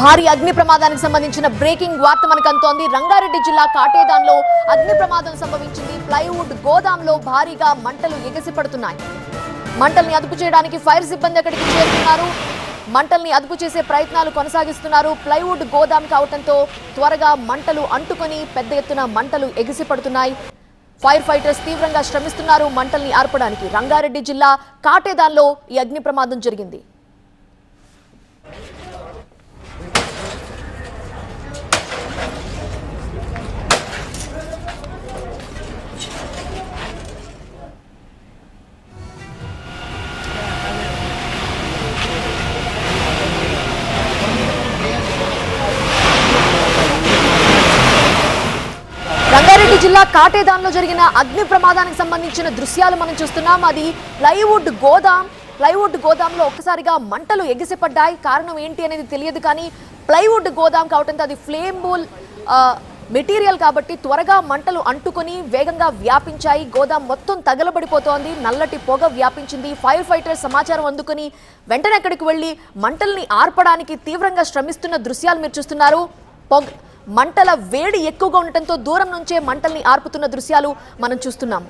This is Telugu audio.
భారీ అగ్ని ప్రమాదానికి సంబంధించిన బ్రేకింగ్ వార్త మనకు అందుతోంది. రంగారెడ్డి జిల్లా కాటేదాన్లో అగ్ని ప్రమాదం సంభవించింది. ప్లైవుడ్ గోదాంలో భారీగా మంటలు ఎగసిపడుతున్నాయి. మంటల్ని అదుపు చేయడానికి ఫైర్ సిబ్బంది అక్కడికి చేరుకున్నారు. మంటల్ని అదుపు చేసే ప్రయత్నాలు కొనసాగిస్తున్నారు. ప్లైవుడ్ గోదాం కావడంతో త్వరగా మంటలు అంటుకొని పెద్ద ఎత్తున మంటలు ఎగిసిపడుతున్నాయి. ఫైర్ ఫైటర్స్ తీవ్రంగా శ్రమిస్తున్నారు మంటల్ని ఆర్పడానికి. రంగారెడ్డి జిల్లా కాటేదాన్లో ఈ అగ్ని ప్రమాదం జరిగింది. రంగారెడ్డి జిల్లా కాటేదాన్లో జరిగిన అగ్ని ప్రమాదానికి సంబంధించిన దృశ్యాలు మనం చూస్తున్నాం. అది ప్లైవుడ్ గోదాంలో ఒక్కసారిగా మంటలు ఎగిసిపడ్డాయి. కారణం ఏంటి అనేది తెలియదు, కానీ ప్లైవుడ్ గోదాం కావడంతో అది ఫ్లేమబుల్ మెటీరియల్ కాబట్టి త్వరగా మంటలు అంటుకొని వేగంగా వ్యాపించాయి. గోదాం మొత్తం తగలబడిపోతోంది. నల్లటి పొగ వ్యాపించింది. ఫైర్ ఫైటర్స్ సమాచారం అందుకుని వెంటనే అక్కడికి వెళ్లి మంటల్ని ఆర్పడానికి తీవ్రంగా శ్రమిస్తున్న దృశ్యాలు మీరు చూస్తున్నారు. మంటల వేడి ఎక్కువగా ఉండటంతో దూరం నుంచే మంటల్ని ఆర్పుతున్న దృశ్యాలు మనం చూస్తున్నాము.